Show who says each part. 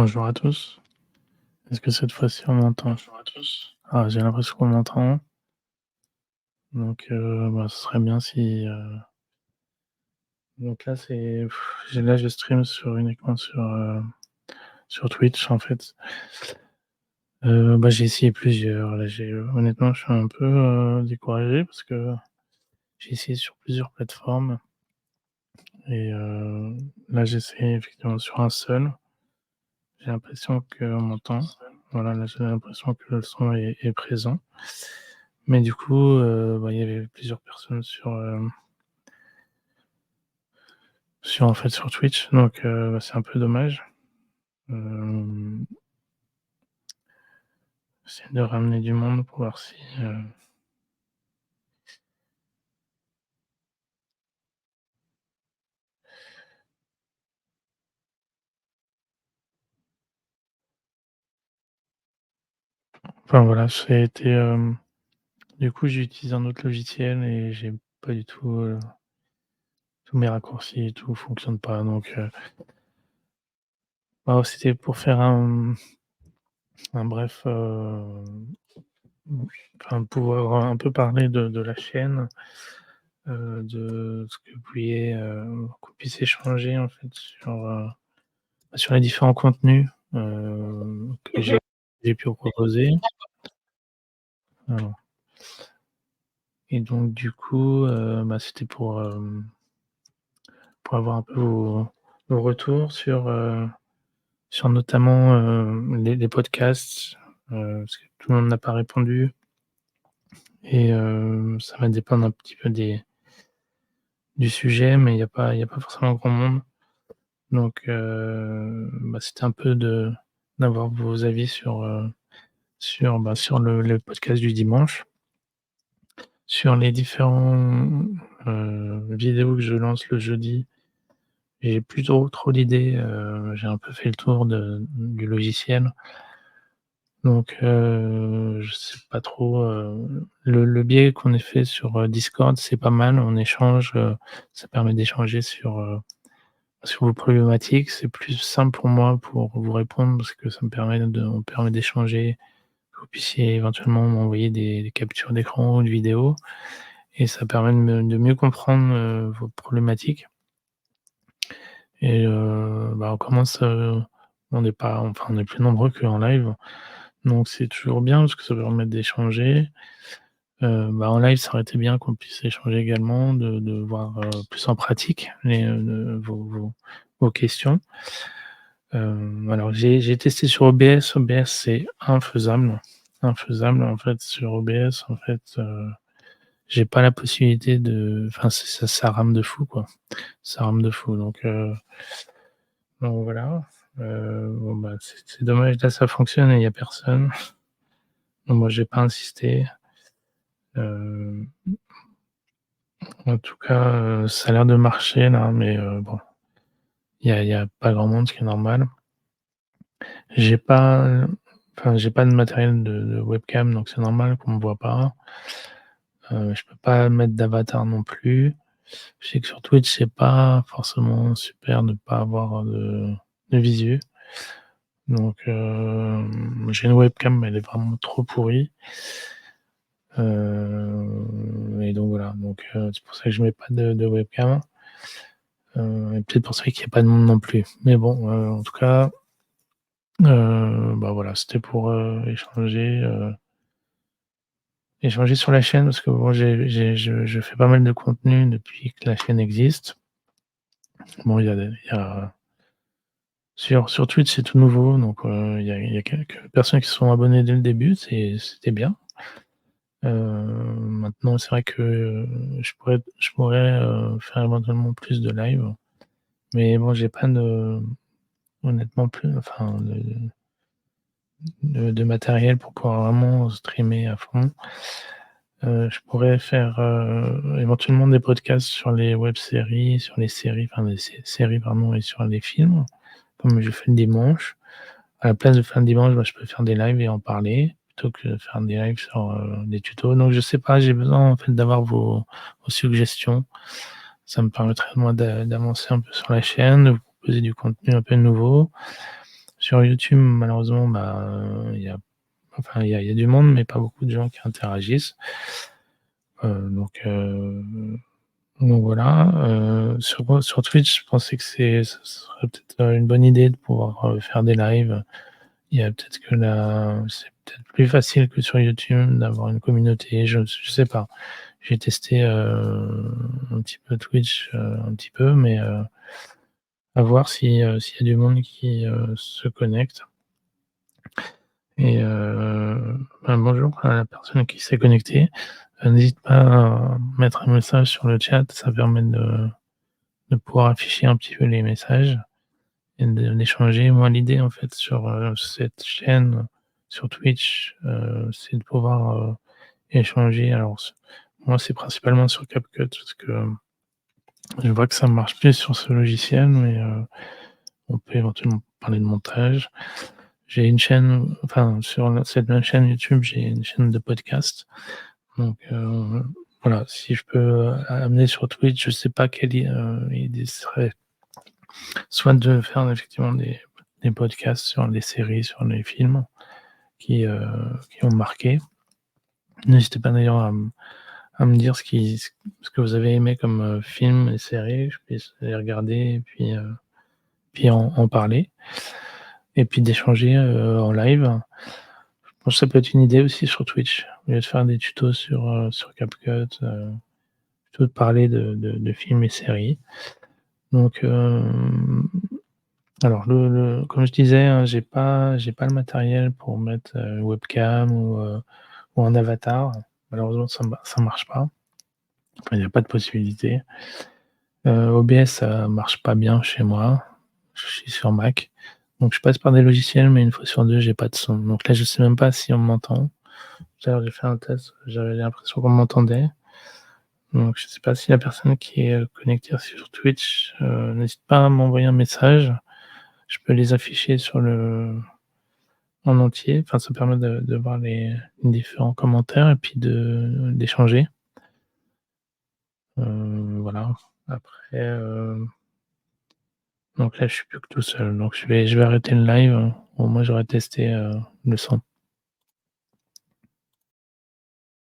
Speaker 1: Bonjour à tous. Est-ce que cette fois-ci on m'entend? Bonjour à tous. Ah, j'ai l'impression qu'on m'entend. Donc, bah, ce serait bien si, donc là c'est je stream uniquement sur Twitch en fait. Bah, j'ai essayé plusieurs, là honnêtement je suis un peu, découragé parce que j'ai essayé sur plusieurs plateformes et là j'essaie effectivement sur un seul. J'ai l'impression qu'on m'entend. Voilà, là j'ai l'impression que le son est présent. Mais du coup, bah, il y avait plusieurs personnes en fait, sur Twitch, donc bah, c'est un peu dommage. Hem, J'essaie de ramener du monde pour voir si, enfin voilà, du coup, j'ai utilisé un autre logiciel et j'ai pas du tout, tous mes raccourcis et tout fonctionne pas, donc bah, c'était pour faire un bref, enfin pouvoir un peu parler de la chaîne, de ce que vous pouviez, qu'on puisse échanger en fait sur les différents contenus, que j'ai pu proposer. Voilà, et donc du coup, bah, c'était pour avoir un peu vos retours sur notamment, les podcasts, parce que tout le monde n'a pas répondu et ça va dépendre un petit peu du sujet, mais il y a pas forcément grand monde. Donc bah, c'était un peu d'avoir vos avis sur le podcast du dimanche, sur les différents, vidéos que je lance le jeudi. J'ai plus trop d'idées, j'ai un peu fait le tour du logiciel, donc je sais pas trop, le biais qu'on ait fait sur, Discord, c'est pas mal. On échange, ça permet d'échanger sur vos problématiques. C'est plus simple pour moi pour vous répondre parce que on permet d'échanger, que vous puissiez éventuellement m'envoyer des captures d'écran ou de vidéos et ça permet de mieux comprendre, vos problématiques et bah, on est plus nombreux qu'en live, donc c'est toujours bien parce que ça permet d'échanger. Bah, en live, ça aurait été bien qu'on puisse échanger également, de voir, plus en pratique vos questions. Alors j'ai testé sur OBS. OBS, c'est infaisable en fait sur OBS, en fait, j'ai pas la possibilité enfin ça rame de fou, quoi. Ça rame de fou, donc voilà. Bon, bah, c'est dommage, là ça fonctionne et il y a personne. Donc moi j'ai pas insisté. Heu, En tout cas, ça a l'air de marcher là, mais bon, il y a pas grand monde, ce qui est normal. J'ai pas, j'ai pas de matériel de webcam, donc c'est normal qu'on me voit pas. Je peux pas mettre d'avatar non plus. Je sais que sur Twitch, c'est pas forcément super de pas avoir de visu. Donc j'ai une webcam, mais elle est vraiment trop pourrie. Et donc voilà, c'est pour ça que je mets pas de webcam. Et peut-être pour ça qu'il y a pas de monde non plus. Mais bon, en tout cas, bah, voilà, c'était pour, échanger sur la chaîne parce que bon, je fais pas mal de contenu depuis que la chaîne existe. Bon, sur Twitch, c'est tout nouveau, donc il y a quelques personnes qui se sont abonnées dès le début, c'était bien. Maintenant, c'est vrai que, je pourrais, faire éventuellement plus de live, mais bon, j'ai pas honnêtement plus de matériel pour pouvoir vraiment streamer à fond. Je pourrais faire, éventuellement des podcasts sur les web-séries, sur les séries, enfin les séries pardon et sur les films, comme je fais le dimanche. À la place de faire le dimanche, bah, je peux faire des lives et en parler, plutôt que de faire des lives sur, des tutos. Donc je sais pas, j'ai besoin en fait d'avoir vos suggestions. Ça me permettrait moi d'avancer un peu sur la chaîne, de vous proposer du contenu un peu nouveau. Sur YouTube, malheureusement, il y a enfin, il y a du monde, mais pas beaucoup de gens qui interagissent. Donc voilà, sur Twitch, je pensais que ce serait peut-être, une bonne idée de pouvoir, faire des lives. Il y a peut-être que là, c'est peut-être plus facile que sur YouTube d'avoir une communauté, je sais pas. J'ai testé, un petit peu Twitch, un petit peu, mais à voir si, s'il y a du monde qui, se connecte et bonjour à la personne qui s'est connectée. N'hésite pas à mettre un message sur le chat, ça permet de pouvoir afficher un petit peu les messages et d'échanger. Moi, l'idée, en fait, sur, cette chaîne, sur Twitch, c'est de pouvoir, échanger. Alors moi, c'est principalement sur CapCut parce que je vois que ça marche plus sur ce logiciel, mais on peut éventuellement parler de montage. J'ai une chaîne, enfin, sur cette même chaîne YouTube, j'ai une chaîne de podcast. Donc voilà, si je peux, amener sur Twitch, je sais pas quelle idée serait soit de faire effectivement des podcasts sur les séries, sur les films qui ont marqué. N'hésitez pas d'ailleurs à me dire ce que vous avez aimé comme, film et séries, je puisse les regarder et puis en parler et puis d'échanger, en live. Je pense que ça peut être une idée aussi sur Twitch, au lieu de faire des tutos sur CapCut, plutôt de parler de films et séries. Donc alors comme je disais, hein, j'ai pas le matériel pour mettre, webcam ou un avatar. Malheureusement, ça marche pas. Enfin, il y a pas de possibilité. OBS, ça marche pas bien chez moi. Je suis sur Mac, donc je passe par des logiciels, mais une fois sur 2, j'ai pas de son. Donc là, je sais même pas si on m'entend. Tout à l'heure, j'ai fait un test, j'avais l'impression qu'on m'entendait. Donc je sais pas si la personne qui est, connectée sur Twitch, n'hésite pas à m'envoyer un message. Je peux les afficher en entier. Enfin, ça permet de voir les différents commentaires et puis d'échanger. Voilà. Après, donc là, je suis plus que tout seul, donc je vais arrêter le live. Au moins j'aurai testé, le son.